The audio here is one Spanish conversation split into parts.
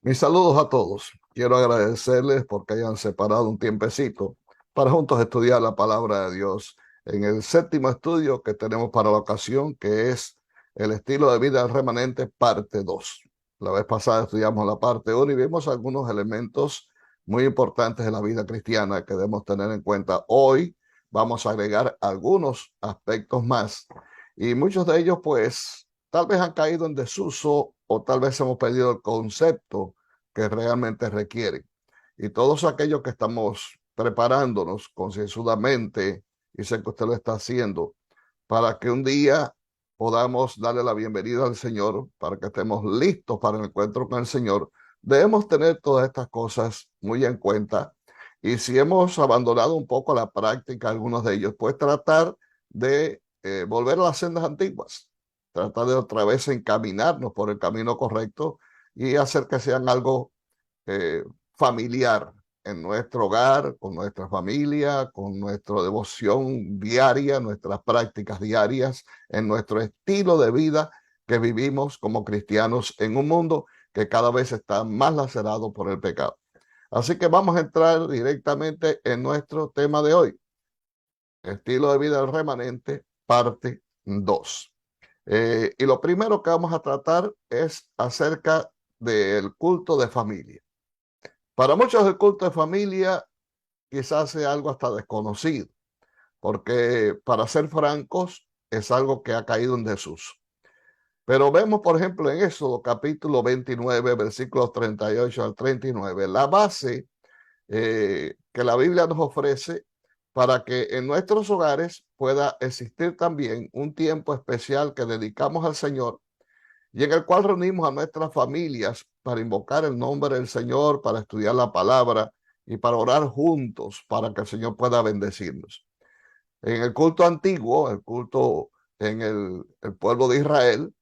Mis saludos a todos. Quiero agradecerles porque hayan separado un tiempecito para juntos estudiar la palabra de Dios en el séptimo estudio que tenemos para la ocasión, que es el estilo de vida del remanente, parte 2. La vez pasada estudiamos la parte 1 y vimos algunos elementos muy importantes de la vida cristiana que debemos tener en cuenta. Hoy vamos a agregar algunos aspectos más y muchos de ellos pues tal vez han caído en desuso o tal vez hemos perdido el concepto que realmente requieren. Y todos aquellos que estamos preparándonos concienzudamente, y sé que usted lo está haciendo, para que un día podamos darle la bienvenida al Señor, para que estemos listos para el encuentro con el Señor, debemos tener todas estas cosas muy en cuenta. Y si hemos abandonado un poco la práctica, algunos de ellos, pues tratar de volver a las sendas antiguas, tratar de otra vez encaminarnos por el camino correcto y hacer que sean algo eh, familiar en nuestro hogar, con nuestra familia, con nuestra devoción diaria, nuestras prácticas diarias, en nuestro estilo de vida que vivimos como cristianos en un mundo que cada vez está más lacerado por el pecado. Así que vamos a entrar directamente en nuestro tema de hoy, estilo de vida del remanente, parte 2. Y lo primero que vamos a tratar es acerca del culto de familia. Para muchos el culto de familia quizás sea algo hasta desconocido, porque para ser francos es algo que ha caído en desuso. Pero vemos, por ejemplo, en Éxodo capítulo 29, versículos 38 al 39, la base que la Biblia nos ofrece para que en nuestros hogares pueda existir también un tiempo especial que dedicamos al Señor y en el cual reunimos a nuestras familias para invocar el nombre del Señor, para estudiar la palabra y para orar juntos para que el Señor pueda bendecirnos. En el culto antiguo, el culto en el pueblo de Israel,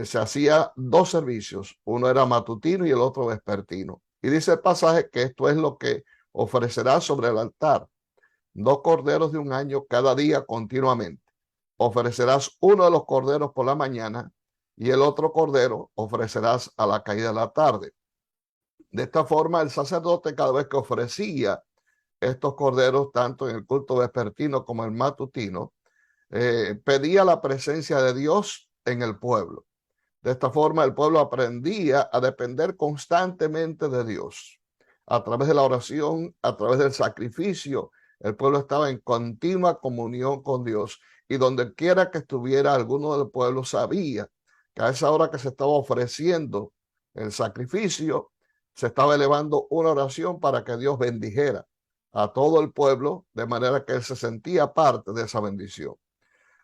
se hacía dos servicios, uno era matutino y el otro vespertino. Y dice el pasaje que esto es lo que ofrecerá sobre el altar, dos corderos de un año cada día continuamente. Ofrecerás uno de los corderos por la mañana y el otro cordero ofrecerás a la caída de la tarde. De esta forma, el sacerdote cada vez que ofrecía estos corderos, tanto en el culto vespertino como el matutino, pedía la presencia de Dios en el pueblo. De esta forma, el pueblo aprendía a depender constantemente de Dios. A través de la oración, a través del sacrificio, el pueblo estaba en continua comunión con Dios. Y donde quiera que estuviera alguno del pueblo sabía que a esa hora que se estaba ofreciendo el sacrificio, se estaba elevando una oración para que Dios bendijera a todo el pueblo, de manera que él se sentía parte de esa bendición.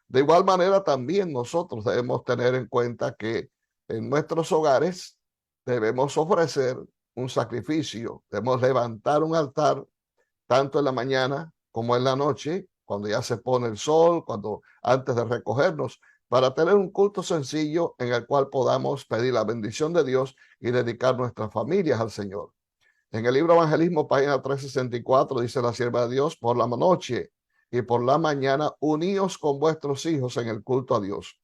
De igual manera, también nosotros debemos tener en cuenta que en nuestros hogares debemos ofrecer un sacrificio, debemos levantar un altar tanto en la mañana como en la noche, cuando ya se pone el sol, cuando antes de recogernos, para tener un culto sencillo en el cual podamos pedir la bendición de Dios y dedicar nuestras familias al Señor. En el libro Evangelismo, página 364, dice la sierva de Dios: por la noche y por la mañana, uníos con vuestros hijos en el culto a Dios,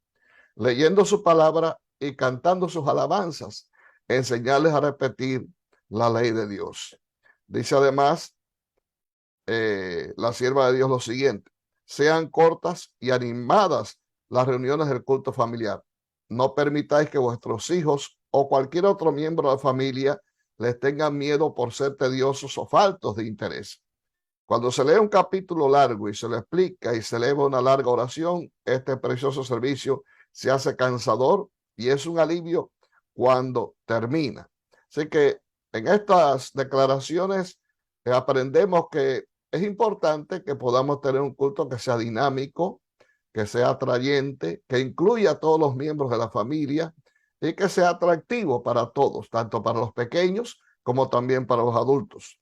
leyendo su palabra y cantando sus alabanzas, enseñarles a repetir la ley de Dios. Dice además la sierva de Dios lo siguiente: sean cortas y animadas las reuniones del culto familiar. No permitáis que vuestros hijos o cualquier otro miembro de la familia les tengan miedo por ser tediosos o faltos de interés. Cuando se lee un capítulo largo y se lo explica y se eleva una larga oración, este precioso servicio se hace cansador y es un alivio cuando termina. Así que en estas declaraciones aprendemos que es importante que podamos tener un culto que sea dinámico, que sea atrayente, que incluya a todos los miembros de la familia y que sea atractivo para todos, tanto para los pequeños como también para los adultos.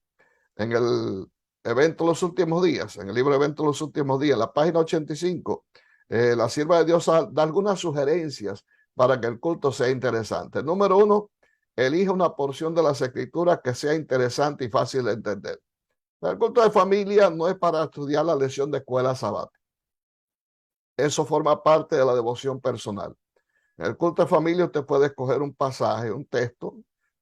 En el evento de los últimos días, en el libro Evento de los últimos días, la página 85, la sierva de Dios da algunas sugerencias para que el culto sea interesante. Número uno, elige una porción de las escrituras que sea interesante y fácil de entender. El culto de familia no es para estudiar la lección de escuela sabática. Eso forma parte de la devoción personal. En el culto de familia usted puede escoger un pasaje, un texto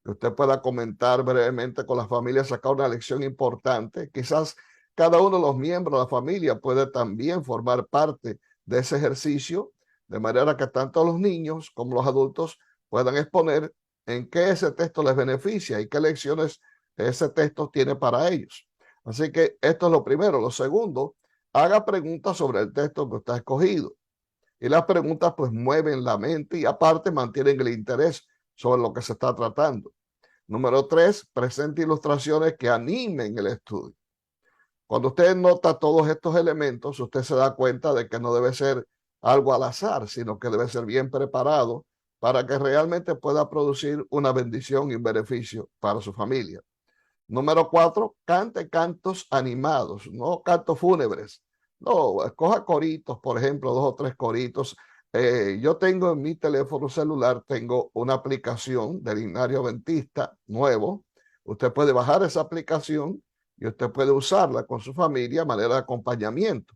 que usted pueda comentar brevemente con la familia, sacar una lección importante. Quizás cada uno de los miembros de la familia puede también formar parte de ese ejercicio, de manera que tanto los niños como los adultos puedan exponer en qué ese texto les beneficia y qué lecciones ese texto tiene para ellos. Así que esto es lo primero. Lo segundo, haga preguntas sobre el texto que usted ha escogido. Y las preguntas pues mueven la mente y aparte mantienen el interés sobre lo que se está tratando. Número 3, presente ilustraciones que animen el estudio. Cuando usted nota todos estos elementos, usted se da cuenta de que no debe ser algo al azar, sino que debe ser bien preparado para que realmente pueda producir una bendición y un beneficio para su familia. Número 4, cante cantos animados, no cantos fúnebres. No, escoja coritos, por ejemplo, 2 o 3 coritos. Yo tengo en mi teléfono celular, tengo una aplicación del Himnario Adventista nuevo. Usted puede bajar esa aplicación y usted puede usarla con su familia a manera de acompañamiento.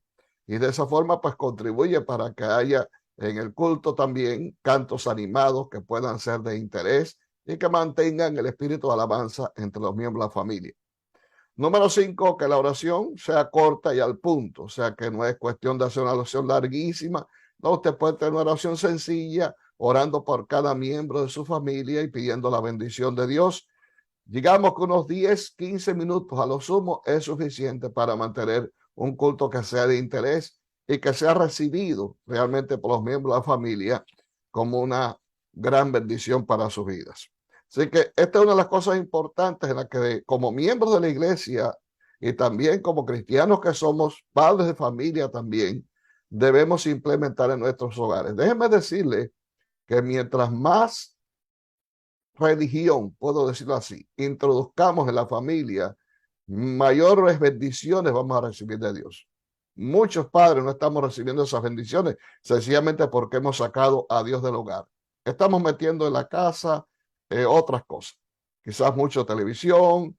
Y de esa forma, pues contribuye para que haya en el culto también cantos animados que puedan ser de interés y que mantengan el espíritu de alabanza entre los miembros de la familia. Número 5, que la oración sea corta y al punto, o sea que no es cuestión de hacer una oración larguísima, no, usted puede tener una oración sencilla, orando por cada miembro de su familia y pidiendo la bendición de Dios. Digamos que unos 10, 15 minutos a lo sumo es suficiente para mantener un culto que sea de interés y que sea recibido realmente por los miembros de la familia como una gran bendición para sus vidas. Así que esta es una de las cosas importantes en las que como miembros de la iglesia y también como cristianos que somos padres de familia también, debemos implementar en nuestros hogares. Déjenme decirle que mientras más religión, puedo decirlo así, introduzcamos en la familia, mayores bendiciones vamos a recibir de Dios. Muchos padres no estamos recibiendo esas bendiciones sencillamente porque hemos sacado a Dios del hogar. Estamos metiendo en la casa otras cosas, quizás mucho televisión,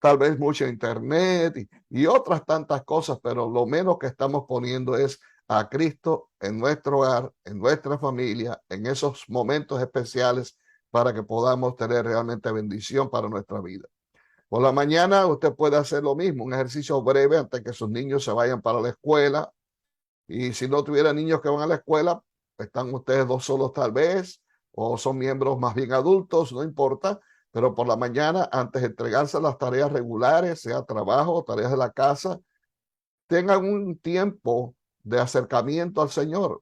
tal vez mucho internet y otras tantas cosas, pero lo menos que estamos poniendo es a Cristo en nuestro hogar, en nuestra familia, en esos momentos especiales para que podamos tener realmente bendición para nuestra vida. Por la mañana usted puede hacer lo mismo, un ejercicio breve antes que sus niños se vayan para la escuela. Y si no tuviera niños que van a la escuela, están ustedes dos solos tal vez, o son miembros más bien adultos, no importa, pero por la mañana, antes de entregarse a las tareas regulares, sea trabajo o tareas de la casa, tengan un tiempo de acercamiento al Señor.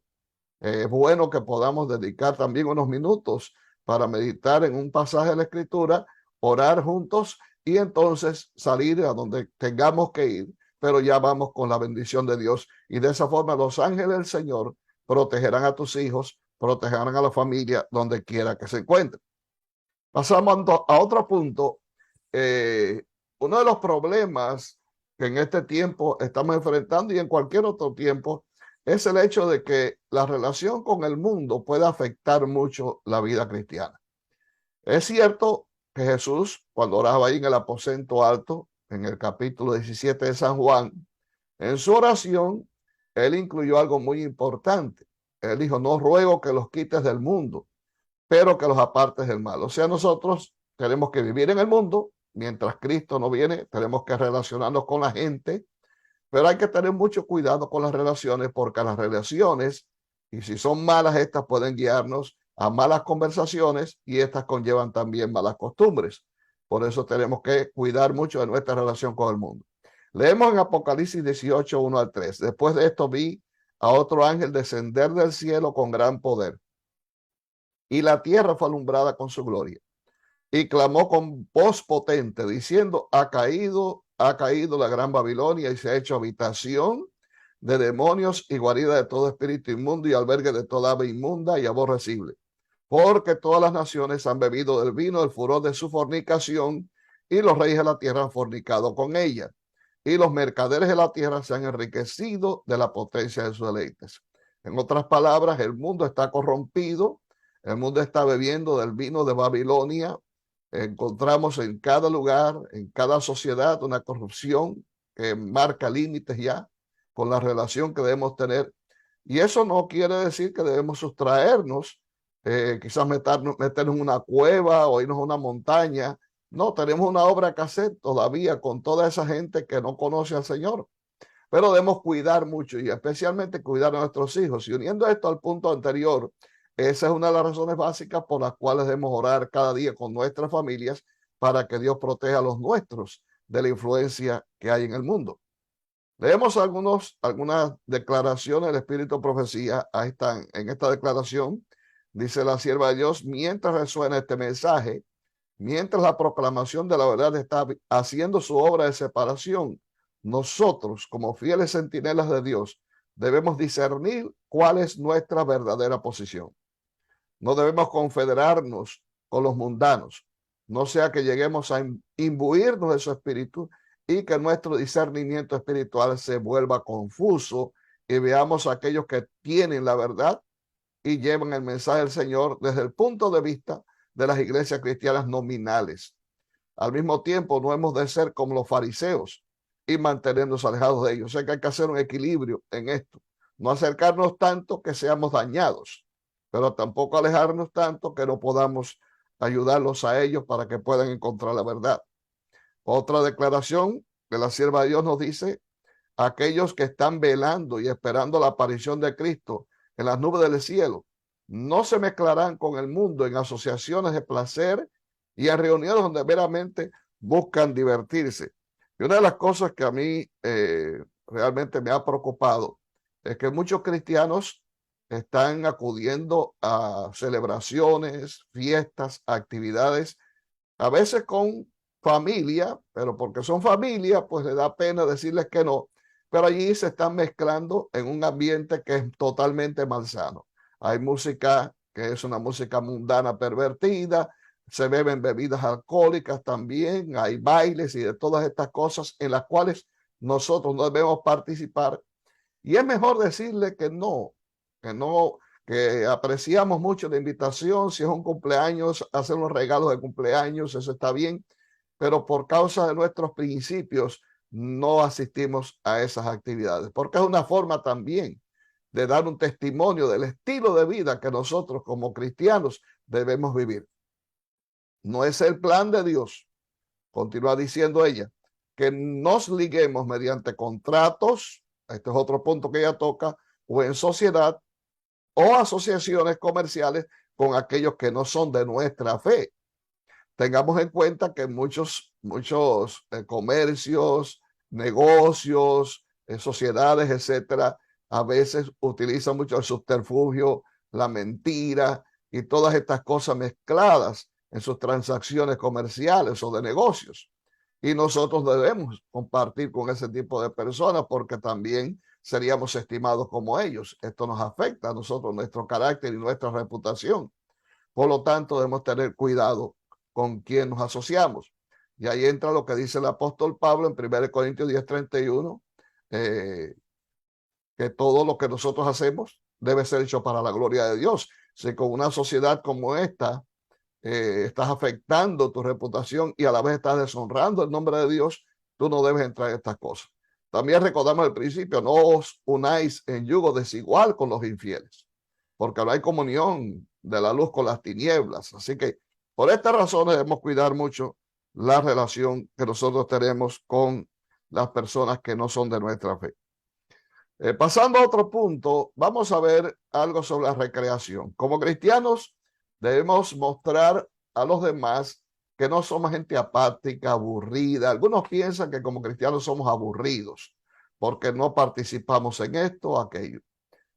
Es bueno que podamos dedicar también unos minutos para meditar en un pasaje de la Escritura, orar juntos y entonces salir a donde tengamos que ir, pero ya vamos con la bendición de Dios. Y de esa forma los ángeles del Señor protegerán a tus hijos, protegerán a la familia donde quiera que se encuentren. Pasamos a otro punto. Eh, Uno de los problemas que en este tiempo estamos enfrentando y en cualquier otro tiempo es el hecho de que la relación con el mundo puede afectar mucho la vida cristiana. Es cierto que Jesús, cuando oraba ahí en el aposento alto, en el capítulo 17 de San Juan, en su oración, él incluyó algo muy importante. Él dijo, no ruego que los quites del mundo, pero que los apartes del mal. O sea, nosotros tenemos que vivir en el mundo, mientras Cristo no viene, tenemos que relacionarnos con la gente, pero hay que tener mucho cuidado con las relaciones, porque las relaciones, y si son malas, estas pueden guiarnos a malas conversaciones y estas conllevan también malas costumbres. Por eso tenemos que cuidar mucho de nuestra relación con el mundo. Leemos en Apocalipsis 18, 1 al 3. Después de esto vi a otro ángel descender del cielo con gran poder, y la tierra fue alumbrada con su gloria. Y clamó con voz potente, diciendo, ha caído la gran Babilonia y se ha hecho habitación de demonios y guarida de todo espíritu inmundo y albergue de toda ave inmunda y aborrecible. Porque todas las naciones han bebido del vino del furor de su fornicación, y los reyes de la tierra han fornicado con ella. Y los mercaderes de la tierra se han enriquecido de la potencia de sus deleites. En otras palabras, el mundo está corrompido, el mundo está bebiendo del vino de Babilonia. Encontramos en cada lugar, en cada sociedad, una corrupción que marca límites ya con la relación que debemos tener. Y eso no quiere decir que debemos sustraernos quizás meternos en una cueva o irnos a una montaña. No, tenemos una obra que hacer todavía con toda esa gente que no conoce al Señor. Pero debemos cuidar mucho y especialmente cuidar a nuestros hijos. Y uniendo esto al punto anterior, esa es una de las razones básicas por las cuales debemos orar cada día con nuestras familias para que Dios proteja a los nuestros de la influencia que hay en el mundo. Leemos algunas declaraciones del Espíritu de Profecía. Ahí están. En esta declaración dice la sierva de Dios: mientras resuena este mensaje, mientras la proclamación de la verdad está haciendo su obra de separación, nosotros, como fieles centinelas de Dios, debemos discernir cuál es nuestra verdadera posición. No debemos confederarnos con los mundanos, no sea que lleguemos a imbuirnos de su espíritu y que nuestro discernimiento espiritual se vuelva confuso y veamos a aquellos que tienen la verdad y llevan el mensaje del Señor desde el punto de vista de las iglesias cristianas nominales. Al mismo tiempo, no hemos de ser como los fariseos y mantenernos alejados de ellos. Sé que hay que hacer un equilibrio en esto. No acercarnos tanto que seamos dañados, pero tampoco alejarnos tanto que no podamos ayudarlos a ellos para que puedan encontrar la verdad. Otra declaración de la sierva de Dios nos dice: aquellos que están velando y esperando la aparición de Cristo en las nubes del cielo no se mezclarán con el mundo en asociaciones de placer y en reuniones donde meramente buscan divertirse. Y una de las cosas que a mí realmente me ha preocupado es que muchos cristianos están acudiendo a celebraciones, fiestas, actividades, a veces con familia, pero porque son familia, pues le da pena decirles que no, pero allí se están mezclando en un ambiente que es totalmente malsano. Hay música que es una música mundana pervertida, se beben bebidas alcohólicas también, hay bailes y de todas estas cosas en las cuales nosotros no debemos participar. Y es mejor decirle que no, que apreciamos mucho la invitación. Si es un cumpleaños, hacer los regalos de cumpleaños, eso está bien, pero por causa de nuestros principios no asistimos a esas actividades, porque es una forma también de dar un testimonio del estilo de vida que nosotros como cristianos debemos vivir. No es el plan de Dios, continúa diciendo ella, que nos liguemos mediante contratos, este es otro punto que ella toca, o en sociedad o asociaciones comerciales con aquellos que no son de nuestra fe. Tengamos en cuenta que muchos comercios, negocios, sociedades, etcétera, a veces utilizan mucho el subterfugio, la mentira y todas estas cosas mezcladas en sus transacciones comerciales o de negocios. Y nosotros debemos compartir con ese tipo de personas porque también seríamos estimados como ellos. Esto nos afecta a nosotros, nuestro carácter y nuestra reputación. Por lo tanto, debemos tener cuidado con quién nos asociamos. Y ahí entra lo que dice el apóstol Pablo en 1 Corintios 10:31, que todo lo que nosotros hacemos debe ser hecho para la gloria de Dios. Si con una sociedad como esta estás afectando tu reputación y a la vez estás deshonrando el nombre de Dios, tú no debes entrar en estas cosas. También recordamos el principio: no os unáis en yugo desigual con los infieles, porque no hay comunión de la luz con las tinieblas. Así que por estas razones debemos cuidar mucho la relación que nosotros tenemos con las personas que no son de nuestra fe. Pasando a otro punto, vamos a ver algo sobre la recreación. Como cristianos debemos mostrar a los demás que no somos gente apática, aburrida. Algunos piensan que como cristianos somos aburridos porque no participamos en esto o aquello.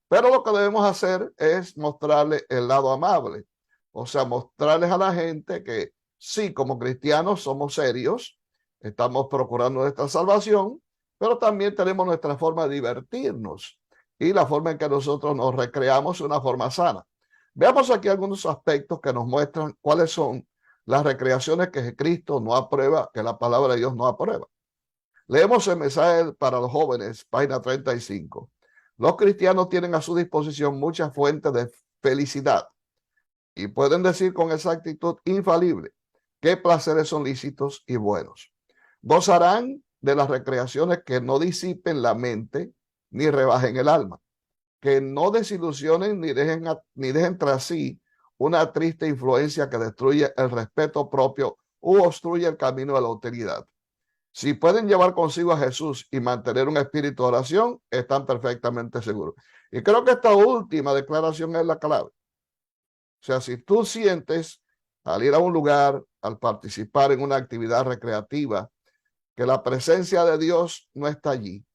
Pero lo que debemos hacer es mostrarle el lado amable. O sea, mostrarles a la gente que sí, como cristianos somos serios, estamos procurando nuestra salvación, pero también tenemos nuestra forma de divertirnos y la forma en que nosotros nos recreamos de una forma sana. Veamos aquí algunos aspectos que nos muestran cuáles son las recreaciones que Cristo no aprueba, que la palabra de Dios no aprueba. Leemos el mensaje para los jóvenes, página 35. Los cristianos tienen a su disposición muchas fuentes de felicidad y pueden decir con exactitud infalible qué placeres son lícitos y buenos. Gozarán de las recreaciones que no disipen la mente ni rebajen el alma, que no desilusionen ni dejen tras sí una triste influencia que destruye el respeto propio u obstruye el camino de la utilidad. Si pueden llevar consigo a Jesús y mantener un espíritu de oración, están perfectamente seguros. Y creo que esta última declaración es la clave. O sea, si tú sientes al ir a un lugar, al participar en una actividad recreativa, que la presencia de Dios no está allí,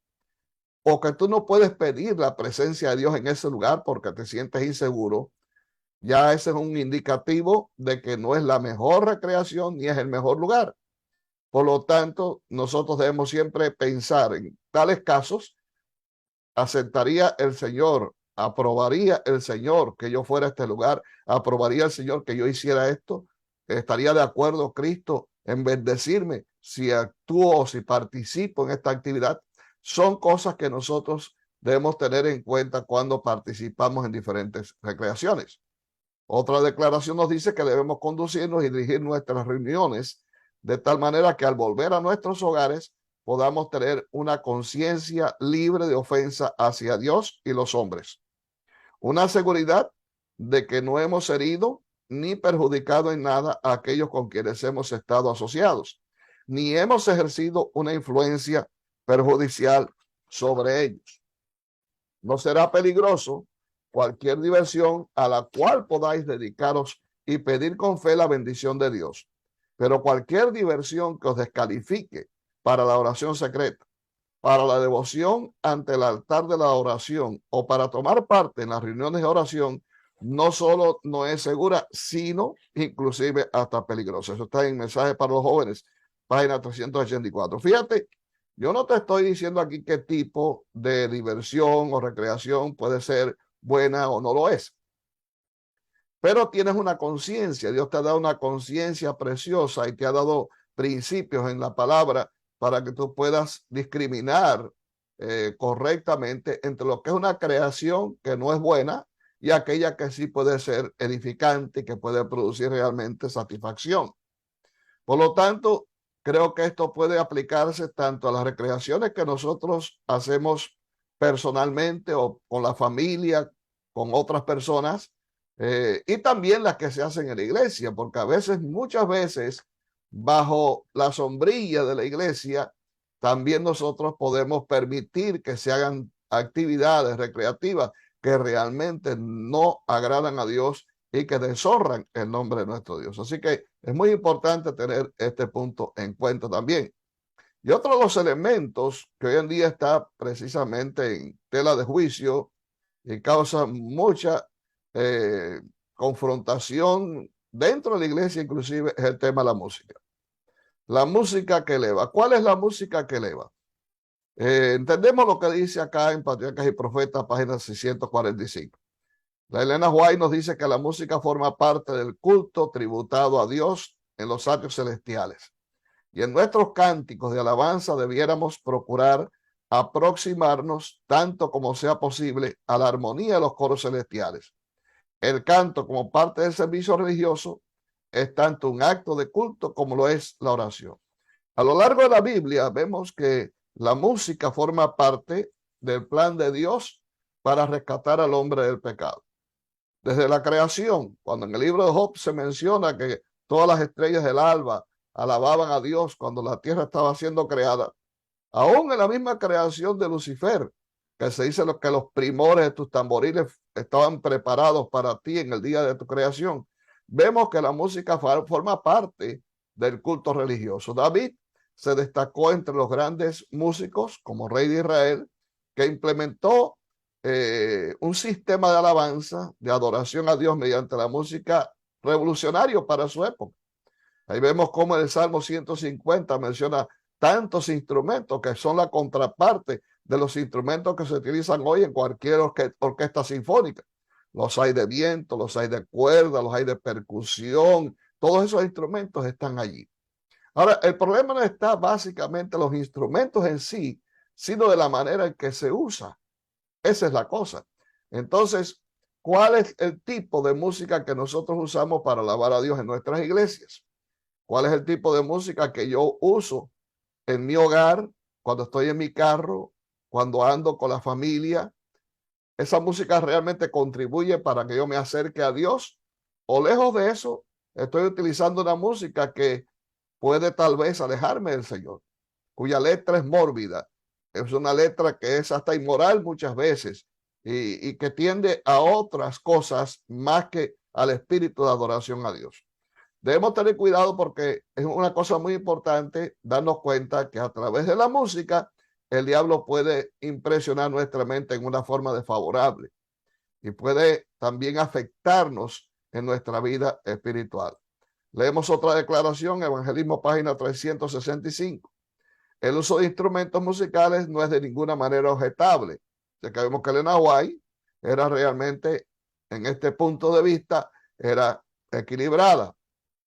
o que tú no puedes pedir la presencia de Dios en ese lugar porque te sientes inseguro, ya ese es un indicativo de que no es la mejor recreación ni es el mejor lugar. Por lo tanto, nosotros debemos siempre pensar en tales casos, ¿aceptaría el Señor, aprobaría el Señor que yo fuera a este lugar, aprobaría el Señor que yo hiciera esto? ¿Estaría de acuerdo Cristo en bendecirme si actúo o si participo en esta actividad? Son cosas que nosotros debemos tener en cuenta cuando participamos en diferentes recreaciones. Otra declaración nos dice que debemos conducirnos y dirigir nuestras reuniones de tal manera que al volver a nuestros hogares podamos tener una conciencia libre de ofensa hacia Dios y los hombres. Una seguridad de que no hemos herido ni perjudicado en nada a aquellos con quienes hemos estado asociados, ni hemos ejercido una influencia perjudicial sobre ellos. No será peligroso cualquier diversión a la cual podáis dedicaros y pedir con fe la bendición de Dios. Pero cualquier diversión que os descalifique para la oración secreta, para la devoción ante el altar de la oración o para tomar parte en las reuniones de oración, no solo no es segura, sino inclusive hasta peligrosa. Eso está en Mensaje para los Jóvenes, página 384. Fíjate, yo no te estoy diciendo aquí qué tipo de diversión o recreación puede ser buena o no lo es, pero tienes una conciencia. Dios te ha dado una conciencia preciosa y te ha dado principios en la palabra para que tú puedas discriminar correctamente entre lo que es una creación que no es buena y aquella que sí puede ser edificante y que puede producir realmente satisfacción. Por lo tanto, creo que esto puede aplicarse tanto a las recreaciones que nosotros hacemos personalmente o con la familia, con otras personas, y también las que se hacen en la iglesia, porque a veces, muchas veces, bajo la sombrilla de la iglesia, también nosotros podemos permitir que se hagan actividades recreativas que realmente no agradan a Dios y que deshonran el nombre de nuestro Dios. Así que es muy importante tener este punto en cuenta también. Y otro de los elementos que hoy en día está precisamente en tela de juicio y causa mucha confrontación dentro de la iglesia, inclusive, es el tema de la música. La música que eleva. ¿Cuál es la música que eleva? Entendemos lo que dice acá en Patriarcas y Profetas, página 645. La Elena White nos dice que la música forma parte del culto tributado a Dios en los atrios celestiales. Y en nuestros cánticos de alabanza debiéramos procurar aproximarnos tanto como sea posible a la armonía de los coros celestiales. El canto, como parte del servicio religioso, es tanto un acto de culto como lo es la oración. A lo largo de la Biblia vemos que la música forma parte del plan de Dios para rescatar al hombre del pecado. Desde la creación, cuando en el libro de Job se menciona que todas las estrellas del alba alababan a Dios cuando la tierra estaba siendo creada, aún en la misma creación de Lucifer, que se dice que los primores de tus tamboriles estaban preparados para ti en el día de tu creación, vemos que la música forma parte del culto religioso. David se destacó entre los grandes músicos como rey de Israel, que implementó un sistema de alabanza, de adoración a Dios mediante la música revolucionario para su época. Ahí vemos cómo el Salmo 150 menciona tantos instrumentos que son la contraparte de los instrumentos que se utilizan hoy en cualquier orquesta sinfónica. Los hay de viento, los hay de cuerda, los hay de percusión, todos esos instrumentos están allí. Ahora, el problema no está básicamente en los instrumentos en sí, sino de la manera en que se usa. Esa es la cosa. Entonces, ¿cuál es el tipo de música que nosotros usamos para alabar a Dios en nuestras iglesias? ¿Cuál es el tipo de música que yo uso en mi hogar, cuando estoy en mi carro, cuando ando con la familia? ¿Esa música realmente contribuye para que yo me acerque a Dios? O lejos de eso, estoy utilizando una música que puede tal vez alejarme del Señor, cuya letra es mórbida. Es una letra que es hasta inmoral muchas veces y que tiende a otras cosas más que al espíritu de adoración a Dios. Debemos tener cuidado porque es una cosa muy importante darnos cuenta que a través de la música el diablo puede impresionar nuestra mente en una forma desfavorable y puede también afectarnos en nuestra vida espiritual. Leemos otra declaración, Evangelismo, página 365. El uso de instrumentos musicales no es de ninguna manera objetable. Ya que vemos que Elena White era realmente, en este punto de vista, era equilibrada.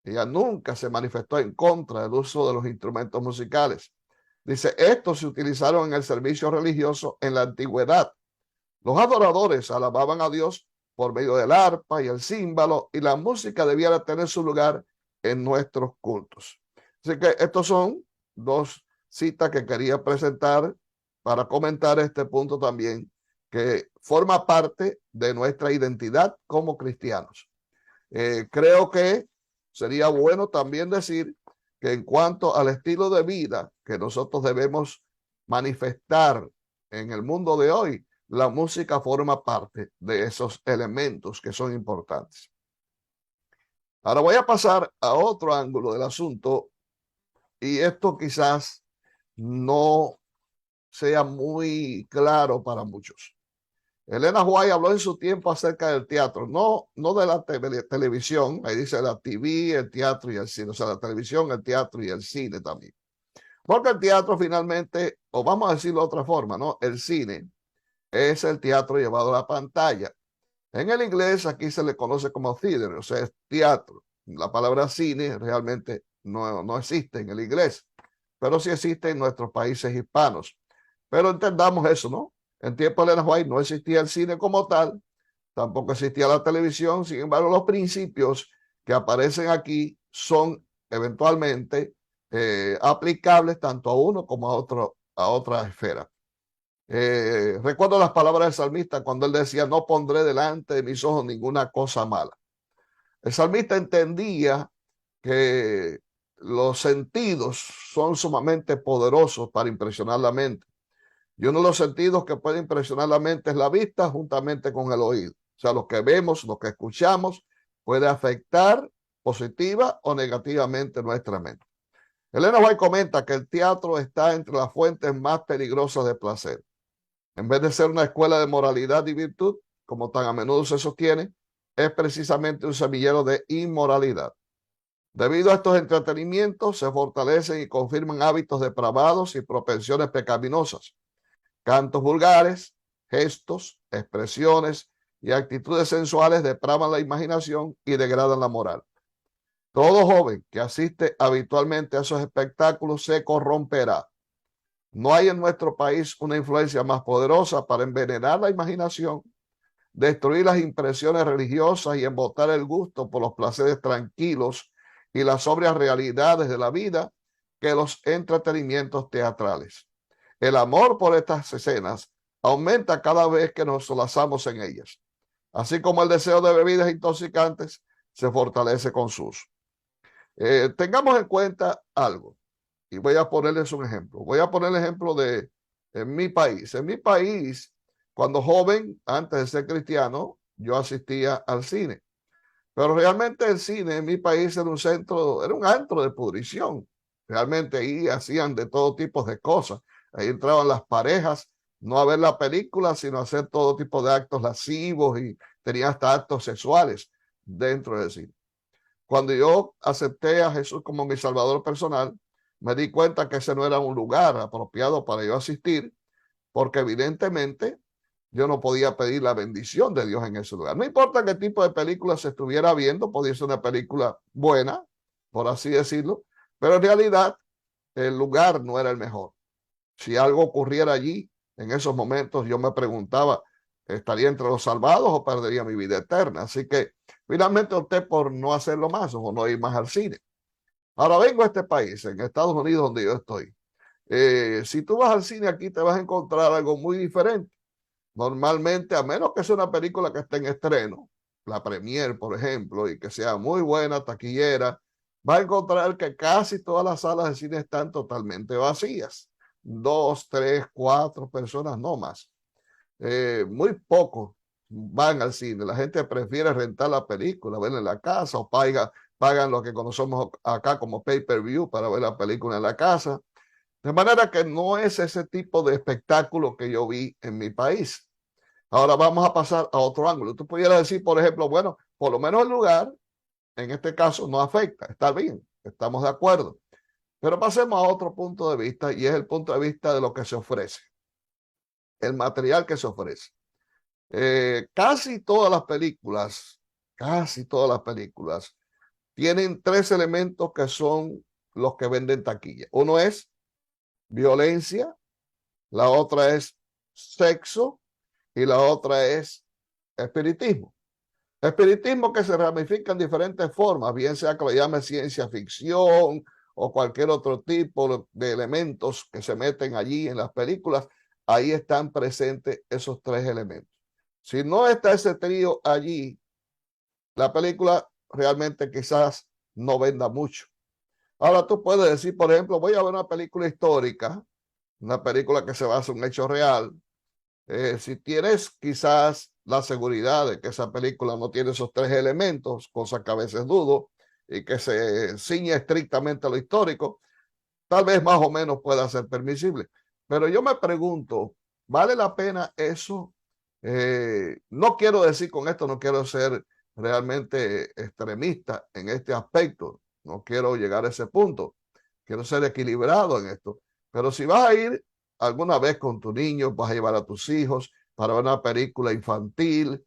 Ella nunca se manifestó en contra del uso de los instrumentos musicales. Dice, estos se utilizaron en el servicio religioso en la antigüedad. Los adoradores alababan a Dios por medio del arpa y el címbalo, y la música debiera tener su lugar en nuestros cultos. Así que estos son dos citas que quería presentar para comentar este punto también, que forma parte de nuestra identidad como cristianos. Creo que sería bueno también decir que en cuanto al estilo de vida que nosotros debemos manifestar en el mundo de hoy, la música forma parte de esos elementos que son importantes. Ahora voy a pasar a otro ángulo del asunto y esto quizás no sea muy claro para muchos. Elena White habló en su tiempo acerca del teatro, no de la televisión, ahí dice la TV, el teatro y el cine, o sea, la televisión, el teatro y el cine también. Porque el teatro finalmente, o vamos a decirlo de otra forma, ¿no? El cine es el teatro llevado a la pantalla. En el inglés aquí se le conoce como theater, o sea, es teatro. La palabra cine realmente no existe en el inglés, pero sí existe en nuestros países hispanos. Pero entendamos eso, ¿no? En tiempo de Elena White no existía el cine como tal, tampoco existía la televisión, sin embargo, los principios que aparecen aquí son eventualmente aplicables tanto a uno como a otra esfera. Recuerdo las palabras del salmista cuando él decía, no pondré delante de mis ojos ninguna cosa mala. El salmista entendía que los sentidos son sumamente poderosos para impresionar la mente. Y uno de los sentidos que puede impresionar la mente es la vista juntamente con el oído. O sea, lo que vemos, lo que escuchamos puede afectar positiva o negativamente nuestra mente. Elena White comenta que el teatro está entre las fuentes más peligrosas de placer. En vez de ser una escuela de moralidad y virtud, como tan a menudo se sostiene, es precisamente un semillero de inmoralidad. Debido a estos entretenimientos, se fortalecen y confirman hábitos depravados y propensiones pecaminosas. Cantos vulgares, gestos, expresiones y actitudes sensuales depravan la imaginación y degradan la moral. Todo joven que asiste habitualmente a esos espectáculos se corromperá. No hay en nuestro país una influencia más poderosa para envenenar la imaginación, destruir las impresiones religiosas y embotar el gusto por los placeres tranquilos y las sobrias realidades de la vida que los entretenimientos teatrales. El amor por estas escenas aumenta cada vez que nos solazamos en ellas, así como el deseo de bebidas intoxicantes se fortalece con su uso. Tengamos en cuenta algo, y voy a ponerles un ejemplo. Voy a poner el ejemplo de en mi país. En mi país, cuando joven, antes de ser cristiano, yo asistía al cine. Pero realmente el cine en mi país era un centro, era un antro de pudrición. Realmente ahí hacían de todo tipo de cosas. Ahí entraban las parejas, no a ver la película, sino a hacer todo tipo de actos lascivos y tenía hasta actos sexuales dentro del cine. Cuando yo acepté a Jesús como mi salvador personal, me di cuenta que ese no era un lugar apropiado para yo asistir, porque evidentemente yo no podía pedir la bendición de Dios en ese lugar. No importa qué tipo de película se estuviera viendo, podía ser una película buena, por así decirlo, pero en realidad el lugar no era el mejor. Si algo ocurriera allí, en esos momentos yo me preguntaba, ¿estaría entre los salvados o perdería mi vida eterna? Así que finalmente opté por no hacerlo más o no ir más al cine. Ahora vengo a este país, en Estados Unidos, donde yo estoy. Si tú vas al cine aquí, te vas a encontrar algo muy diferente. Normalmente, a menos que sea una película que esté en estreno, la premier, por ejemplo, y que sea muy buena, taquillera, va a encontrar que casi todas las salas de cine están totalmente vacías. 2, 3, 4 personas, no más. Muy pocos van al cine. La gente prefiere rentar la película, verla en la casa o pagan lo que conocemos acá como pay-per-view para ver la película en la casa. De manera que no es ese tipo de espectáculo que yo vi en mi país. Ahora vamos a pasar a otro ángulo. Tú pudieras decir, por ejemplo, bueno, por lo menos el lugar, en este caso, no afecta. Está bien, estamos de acuerdo. Pero pasemos a otro punto de vista y es el punto de vista de lo que se ofrece, el material que se ofrece. Casi todas las películas tienen tres elementos que son los que venden taquilla. Uno es violencia, la otra es sexo y la otra es espiritismo. Espiritismo que se ramifica en diferentes formas, bien sea que lo llame ciencia ficción o cualquier otro tipo de elementos que se meten allí en las películas, ahí están presentes esos tres elementos. Si no está ese trío allí, la película realmente quizás no venda mucho. Ahora tú puedes decir, por ejemplo, voy a ver una película histórica, una película que se basa en un hecho real. Si tienes quizás la seguridad de que esa película no tiene esos tres elementos, cosa que a veces dudo, y que se ciñe estrictamente a lo histórico, tal vez más o menos pueda ser permisible. Pero yo me pregunto, ¿vale la pena eso? No quiero decir con esto, no quiero ser realmente extremista en este aspecto, no quiero llegar a ese punto, quiero ser equilibrado en esto. Pero si vas a ir alguna vez con tu niño, vas a llevar a tus hijos para ver una película infantil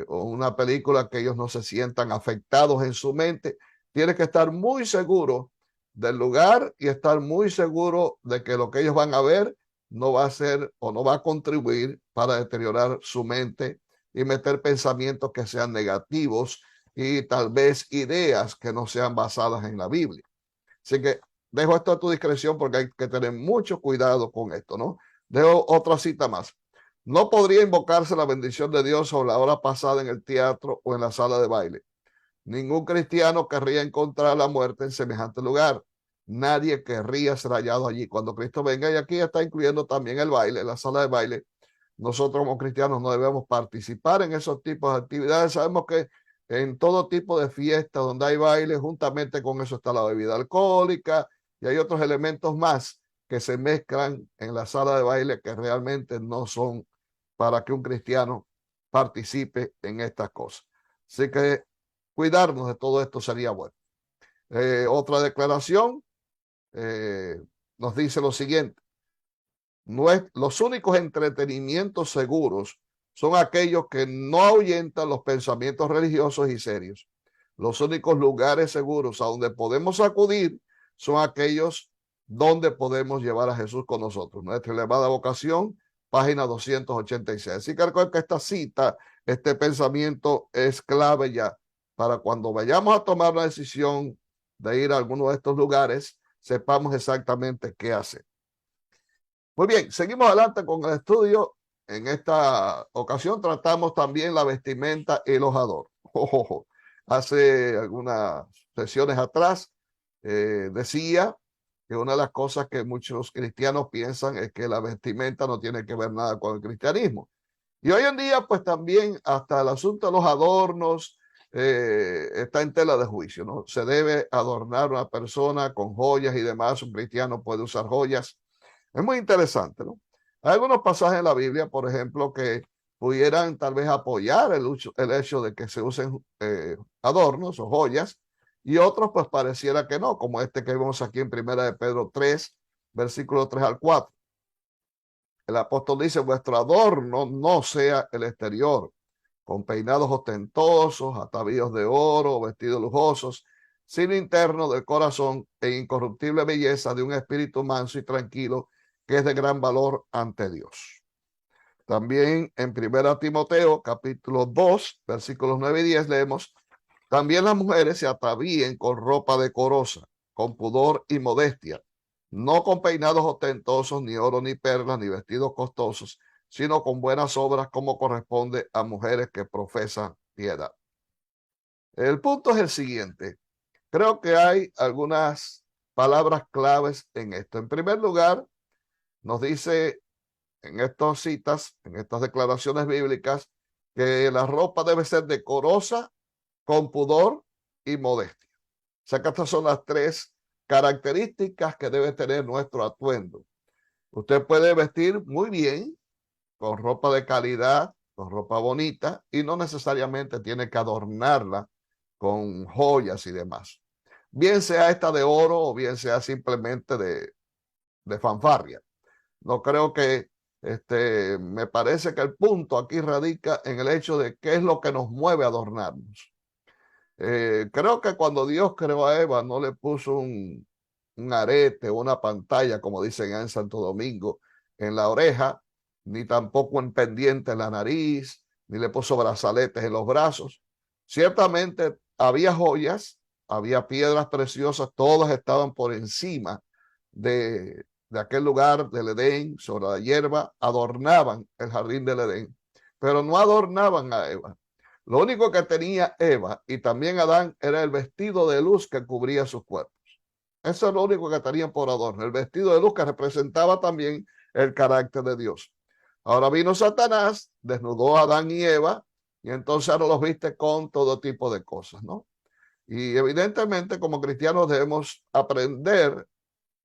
o una película que ellos no se sientan afectados en su mente, tienes que estar muy seguro del lugar y estar muy seguro de que lo que ellos van a ver no va a ser o no va a contribuir para deteriorar su mente y meter pensamientos que sean negativos y tal vez ideas que no sean basadas en la Biblia. Así que dejo esto a tu discreción porque hay que tener mucho cuidado con esto, ¿no? Dejo otra cita más. No podría invocarse la bendición de Dios sobre la hora pasada en el teatro o en la sala de baile. Ningún cristiano querría encontrar la muerte en semejante lugar. Nadie querría ser hallado allí cuando Cristo venga. Y aquí está incluyendo también el baile, la sala de baile. Nosotros como cristianos no debemos participar en esos tipos de actividades. Sabemos que en todo tipo de fiestas donde hay baile, juntamente con eso está la bebida alcohólica y hay otros elementos más que se mezclan en la sala de baile que realmente no son para que un cristiano participe en estas cosas. Así que cuidarnos de todo esto sería bueno. Otra declaración nos dice lo siguiente. Los únicos entretenimientos seguros son aquellos que no ahuyentan los pensamientos religiosos y serios. Los únicos lugares seguros a donde podemos acudir son aquellos donde podemos llevar a Jesús con nosotros. Nuestra elevada vocación, página 286. Así que recuerda que esta cita, este pensamiento es clave ya para cuando vayamos a tomar la decisión de ir a alguno de estos lugares, sepamos exactamente qué hacer. Muy bien, seguimos adelante con el estudio. En esta ocasión tratamos también la vestimenta y los adornos. Hace algunas sesiones atrás decía que una de las cosas que muchos cristianos piensan es que la vestimenta no tiene que ver nada con el cristianismo. Y hoy en día, pues también hasta el asunto de los adornos está en tela de juicio, ¿no? Se debe adornar una persona con joyas y demás. Un cristiano puede usar joyas. Es muy interesante, ¿no? Hay algunos pasajes en la Biblia, por ejemplo, que pudieran tal vez apoyar el hecho de que se usen adornos o joyas, y otros pues pareciera que no, como este que vemos aquí en Primera de Pedro 3, versículo 3 al 4. El apóstol dice, vuestro adorno no sea el exterior, con peinados ostentosos, atavíos de oro, vestidos lujosos, sino interno del corazón e incorruptible belleza de un espíritu manso y tranquilo, que es de gran valor ante Dios. También en 1 Timoteo, capítulo 2, versículos 9 y 10, leemos, también las mujeres se atavíen con ropa decorosa, con pudor y modestia, no con peinados ostentosos, ni oro, ni perlas, ni vestidos costosos, sino con buenas obras como corresponde a mujeres que profesan piedad. El punto es el siguiente. Creo que hay algunas palabras claves en esto. En primer lugar, nos dice en estas citas, en estas declaraciones bíblicas, que la ropa debe ser decorosa, con pudor y modestia. O sea que estas son las tres características que debe tener nuestro atuendo. Usted puede vestir muy bien, con ropa de calidad, con ropa bonita, y no necesariamente tiene que adornarla con joyas y demás. Bien sea esta de oro o bien sea simplemente de fanfarria. No creo que, me parece que el punto aquí radica en el hecho de qué es lo que nos mueve a adornarnos. Creo que cuando Dios creó a Eva no le puso un arete o una pantalla, como dicen en Santo Domingo, en la oreja, ni tampoco en pendiente en la nariz, ni le puso brazaletes en los brazos. Ciertamente había joyas, había piedras preciosas, todas estaban por encima de aquel lugar del Edén, sobre la hierba, adornaban el jardín del Edén, pero no adornaban a Eva. Lo único que tenía Eva y también Adán era el vestido de luz que cubría sus cuerpos. Eso es lo único que tenían por adorno, el vestido de luz que representaba también el carácter de Dios. Ahora vino Satanás, desnudó a Adán y Eva, y entonces ahora los viste con todo tipo de cosas, ¿no? Y evidentemente como cristianos debemos aprender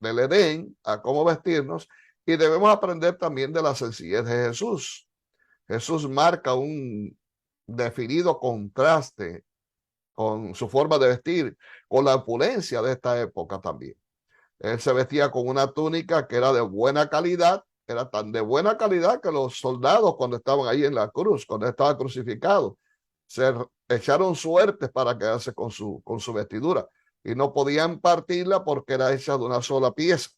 del Edén a cómo vestirnos y debemos aprender también de la sencillez de Jesús. Jesús marca un definido contraste con su forma de vestir, con la opulencia de esta época también. Él se vestía con una túnica que era de buena calidad, era tan de buena calidad que los soldados cuando estaban ahí en la cruz, cuando estaba crucificado, se echaron suertes para quedarse con su vestidura y no podían partirla porque era hecha de una sola pieza.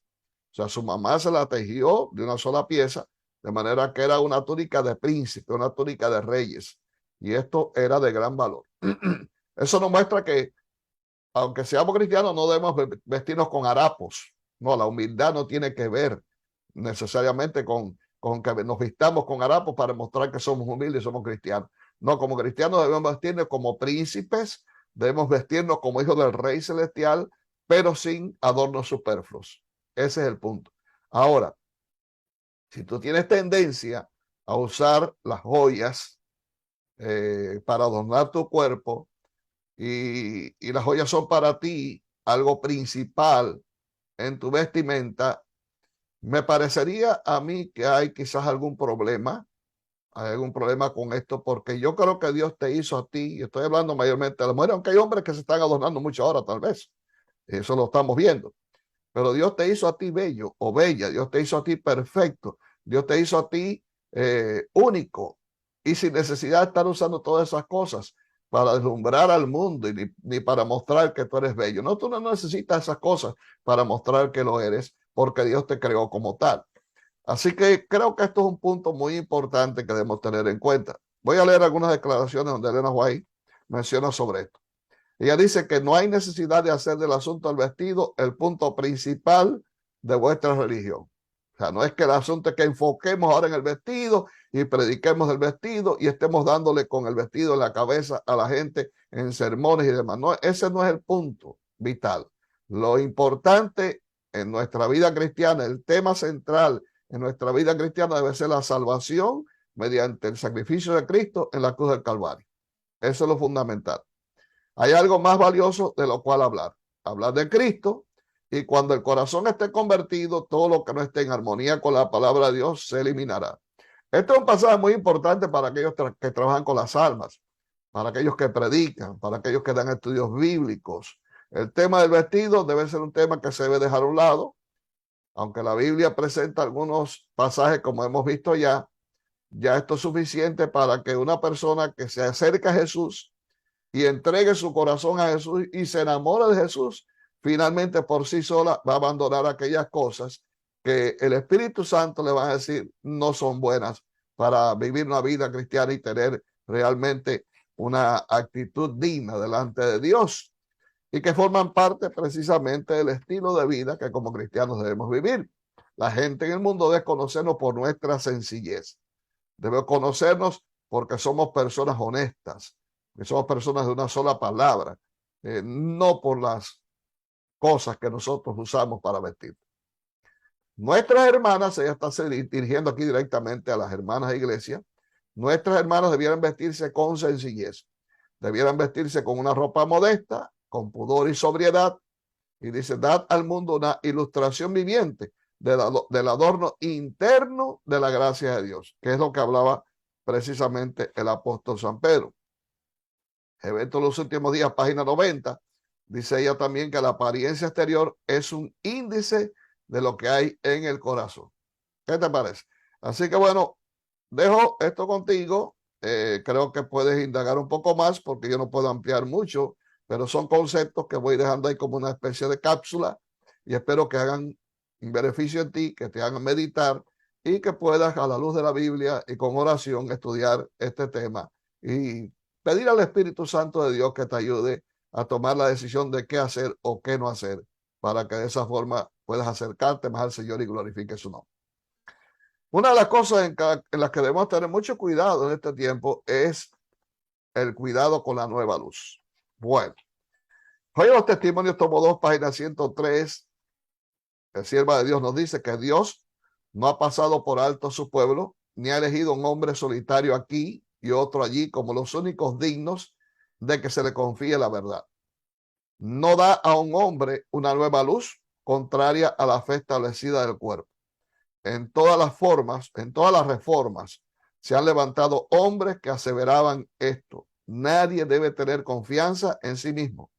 O sea, su mamá se la tejió de una sola pieza, de manera que era una túnica de príncipe, una túnica de reyes. Y esto era de gran valor. Eso nos muestra que, aunque seamos cristianos, no debemos vestirnos con harapos. No, la humildad no tiene que ver necesariamente con que nos vistamos con harapos para mostrar que somos humildes y somos cristianos. No, como cristianos debemos vestirnos como príncipes, debemos vestirnos como hijos del Rey Celestial, pero sin adornos superfluos. Ese es el punto. Ahora, si tú tienes tendencia a usar las joyas para adornar tu cuerpo y las joyas son para ti algo principal en tu vestimenta, me parecería a mí que hay quizás hay algún problema con esto, porque yo creo que Dios te hizo a ti, y estoy hablando mayormente de las mujeres, aunque hay hombres que se están adornando mucho ahora tal vez, eso lo estamos viendo. Pero Dios te hizo a ti bello o bella, Dios te hizo a ti perfecto, Dios te hizo a ti único y sin necesidad de estar usando todas esas cosas para deslumbrar al mundo y ni para mostrar que tú eres bello. No, tú no necesitas esas cosas para mostrar que lo eres porque Dios te creó como tal. Así que creo que esto es un punto muy importante que debemos tener en cuenta. Voy a leer algunas declaraciones donde Elena White menciona sobre esto. Ella dice que no hay necesidad de hacer del asunto del vestido el punto principal de vuestra religión. O sea, no es que el asunto es que enfoquemos ahora en el vestido y prediquemos el vestido y estemos dándole con el vestido en la cabeza a la gente en sermones y demás. No, ese no es el punto vital. Lo importante en nuestra vida cristiana, el tema central en nuestra vida cristiana debe ser la salvación mediante el sacrificio de Cristo en la cruz del Calvario. Eso es lo fundamental. Hay algo más valioso de lo cual hablar. Hablar de Cristo, y cuando el corazón esté convertido, todo lo que no esté en armonía con la palabra de Dios se eliminará. Este es un pasaje muy importante para aquellos que trabajan con las almas, para aquellos que predican, para aquellos que dan estudios bíblicos. El tema del vestido debe ser un tema que se debe dejar a un lado, aunque la Biblia presenta algunos pasajes como hemos visto ya esto es suficiente para que una persona que se acerque a Jesús y entregue su corazón a Jesús y se enamora de Jesús, finalmente por sí sola va a abandonar aquellas cosas que el Espíritu Santo le va a decir no son buenas para vivir una vida cristiana y tener realmente una actitud digna delante de Dios y que forman parte precisamente del estilo de vida que como cristianos debemos vivir. La gente en el mundo debe conocernos por nuestra sencillez, debe conocernos porque somos personas honestas, que somos personas de una sola palabra, no por las cosas que nosotros usamos para vestir. Nuestras hermanas, ella está dirigiendo aquí directamente a las hermanas de iglesia, nuestras hermanas debieran vestirse con sencillez, debieran vestirse con una ropa modesta, con pudor y sobriedad, y dice, dad al mundo una ilustración viviente del adorno interno de la gracia de Dios, que es lo que hablaba precisamente el apóstol San Pedro. Evento de los últimos días, página 90, dice ella también que la apariencia exterior es un índice de lo que hay en el corazón. ¿Qué te parece? Así que bueno, dejo esto contigo. Creo que puedes indagar un poco más porque yo no puedo ampliar mucho, pero son conceptos que voy dejando ahí como una especie de cápsula y espero que hagan un beneficio en ti, que te hagan meditar y que puedas a la luz de la Biblia y con oración estudiar este tema y pedir al Espíritu Santo de Dios que te ayude a tomar la decisión de qué hacer o qué no hacer para que de esa forma puedas acercarte más al Señor y glorifique su nombre. Una de las cosas en las que debemos tener mucho cuidado en este tiempo es el cuidado con la nueva luz. Bueno, hoy los testimonios tomo 2, página 103. El sierva de Dios nos dice que Dios no ha pasado por alto a su pueblo, ni ha elegido un hombre solitario aquí y otro allí como los únicos dignos de que se le confíe la verdad. No da a un hombre una nueva luz contraria a la fe establecida del cuerpo. En todas las formas, en todas las reformas, se han levantado hombres que aseveraban esto. Nadie debe tener confianza en sí mismo,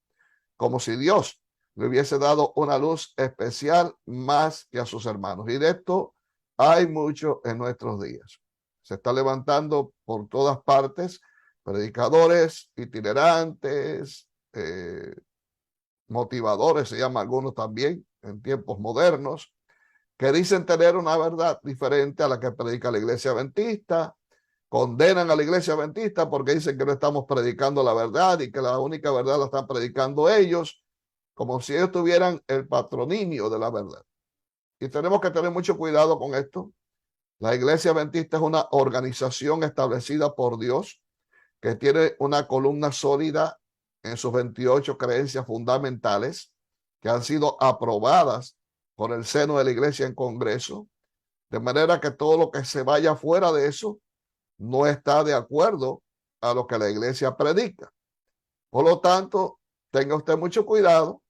como si Dios le hubiese dado una luz especial más que a sus hermanos. Y de esto hay mucho en nuestros días. Se está levantando por todas partes predicadores itinerantes, motivadores, se llama algunos también en tiempos modernos, que dicen tener una verdad diferente a la que predica la iglesia adventista, condenan a la iglesia adventista porque dicen que no estamos predicando la verdad y que la única verdad la están predicando ellos, como si ellos tuvieran el patrocinio de la verdad. Y tenemos que tener mucho cuidado con esto. La iglesia adventista es una organización establecida por Dios que tiene una columna sólida en sus 28 creencias fundamentales que han sido aprobadas por el seno de la iglesia en Congreso, de manera que todo lo que se vaya fuera de eso no está de acuerdo a lo que la iglesia predica. Por lo tanto, tenga usted mucho cuidado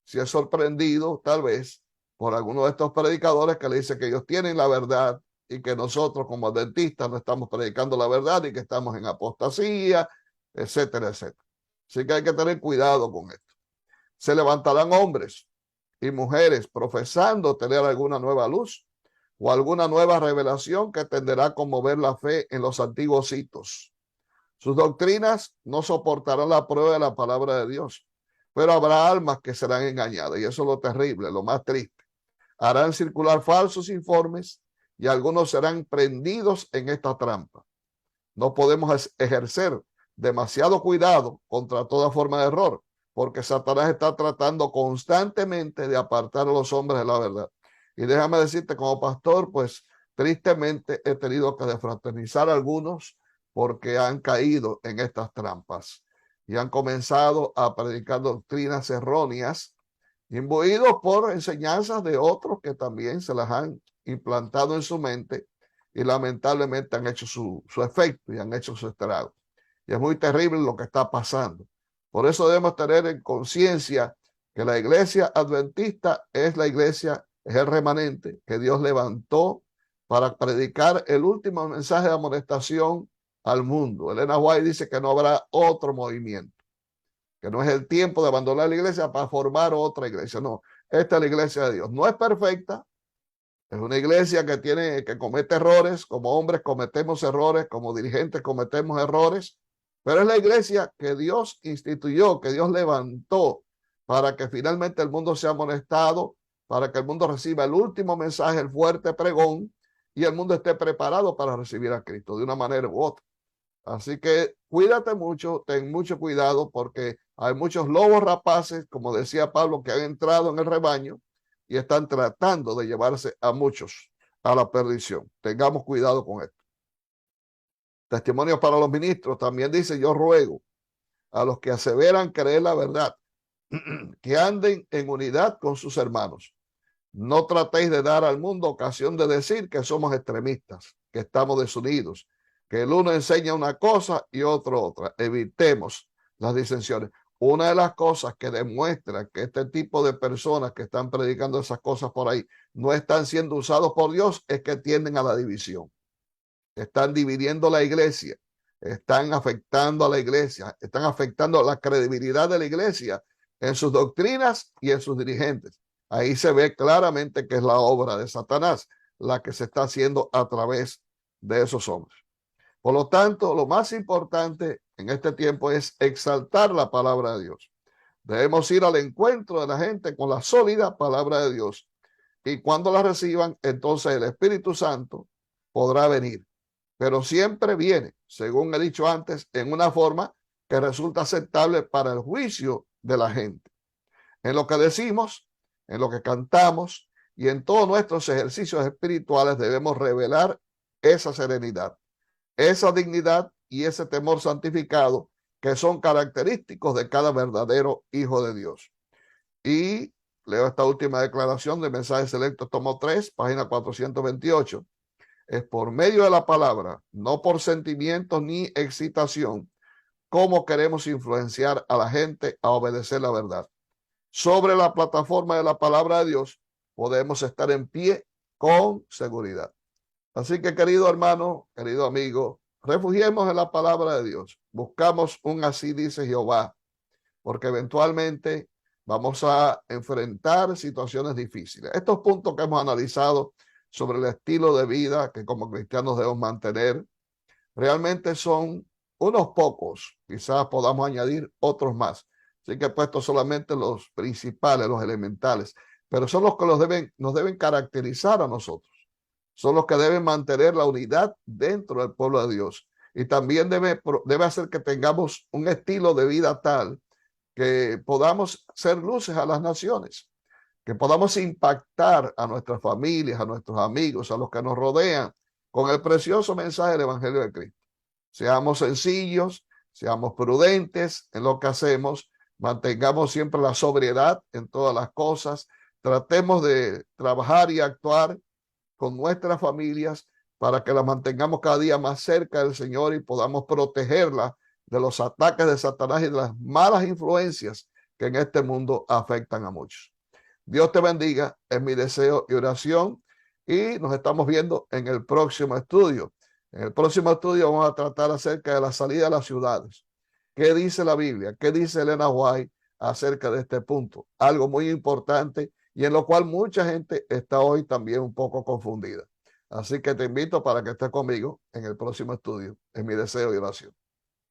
si es sorprendido tal vez por alguno de estos predicadores que le dice que ellos tienen la verdad y que nosotros como adventistas no estamos predicando la verdad y que estamos en apostasía, etcétera, etcétera. Así que hay que tener cuidado con esto. Se levantarán hombres y mujeres profesando tener alguna nueva luz o alguna nueva revelación que tenderá a conmover la fe en los antiguos hitos. Sus doctrinas no soportarán la prueba de la palabra de Dios, pero habrá almas que serán engañadas, y eso es lo terrible, lo más triste. Harán circular falsos informes y algunos serán prendidos en esta trampa. No podemos ejercer demasiado cuidado contra toda forma de error, porque Satanás está tratando constantemente de apartar a los hombres de la verdad. Y déjame decirte, como pastor, pues tristemente he tenido que defraternizar a algunos porque han caído en estas trampas y han comenzado a predicar doctrinas erróneas, imbuidos por enseñanzas de otros que también se las han implantado en su mente y lamentablemente han hecho su efecto y han hecho su estrago. Y es muy terrible lo que está pasando. Por eso debemos tener en conciencia que la iglesia adventista es la iglesia, es el remanente que Dios levantó para predicar el último mensaje de amonestación al mundo. Elena White dice que no habrá otro movimiento, que no es el tiempo de abandonar la iglesia para formar otra iglesia. No, esta es la iglesia de Dios. No es perfecta, es una iglesia que comete errores, como hombres cometemos errores, como dirigentes cometemos errores, pero es la iglesia que Dios instituyó, que Dios levantó para que finalmente el mundo sea amonestado, para que el mundo reciba el último mensaje, el fuerte pregón, y el mundo esté preparado para recibir a Cristo de una manera u otra. Así que cuídate mucho, ten mucho cuidado porque hay muchos lobos rapaces, como decía Pablo, que han entrado en el rebaño y están tratando de llevarse a muchos a la perdición. Tengamos cuidado con esto. Testimonios para los ministros. También dice, yo ruego a los que aseveran creer la verdad, que anden en unidad con sus hermanos. No tratéis de dar al mundo ocasión de decir que somos extremistas, que estamos desunidos, que el uno enseña una cosa y otro otra. Evitemos las disensiones. Una de las cosas que demuestra que este tipo de personas que están predicando esas cosas por ahí no están siendo usados por Dios es que tienden a la división. Están dividiendo la iglesia, están afectando a la iglesia, están afectando la credibilidad de la iglesia en sus doctrinas y en sus dirigentes. Ahí se ve claramente que es la obra de Satanás la que se está haciendo a través de esos hombres. Por lo tanto, lo más importante en este tiempo es exaltar la palabra de Dios. Debemos ir al encuentro de la gente con la sólida palabra de Dios. Y cuando la reciban, entonces el Espíritu Santo podrá venir. Pero siempre viene, según he dicho antes, en una forma que resulta aceptable para el juicio de la gente. En lo que decimos, en lo que cantamos y en todos nuestros ejercicios espirituales debemos revelar esa serenidad, esa dignidad y ese temor santificado que son característicos de cada verdadero hijo de Dios. Y leo esta última declaración de Mensajes Selectos, tomo 3, página 428. Es por medio de la palabra, no por sentimientos ni excitación, cómo queremos influenciar a la gente a obedecer la verdad. Sobre la plataforma de la palabra de Dios, podemos estar en pie con seguridad. Así que, querido hermano, querido amigo, refugiemos en la palabra de Dios. Buscamos un así dice Jehová, porque eventualmente vamos a enfrentar situaciones difíciles. Estos puntos que hemos analizado sobre el estilo de vida que como cristianos debemos mantener, realmente son unos pocos, quizás podamos añadir otros más. Así que he puesto solamente los principales, los elementales, pero son los que nos deben caracterizar a nosotros. Son los que deben mantener la unidad dentro del pueblo de Dios. Y también debe hacer que tengamos un estilo de vida tal que podamos ser luces a las naciones, que podamos impactar a nuestras familias, a nuestros amigos, a los que nos rodean, con el precioso mensaje del Evangelio de Cristo. Seamos sencillos, seamos prudentes en lo que hacemos, mantengamos siempre la sobriedad en todas las cosas, tratemos de trabajar y actuar con nuestras familias para que las mantengamos cada día más cerca del Señor y podamos protegerla de los ataques de Satanás y de las malas influencias que en este mundo afectan a muchos. Dios te bendiga, es mi deseo y oración, y nos estamos viendo en el próximo estudio. En el próximo estudio vamos a tratar acerca de la salida de las ciudades. ¿Qué dice la Biblia? ¿Qué dice Elena White acerca de este punto? Algo muy importante y en lo cual mucha gente está hoy también un poco confundida. Así que te invito para que estés conmigo en el próximo estudio. Es mi deseo y oración.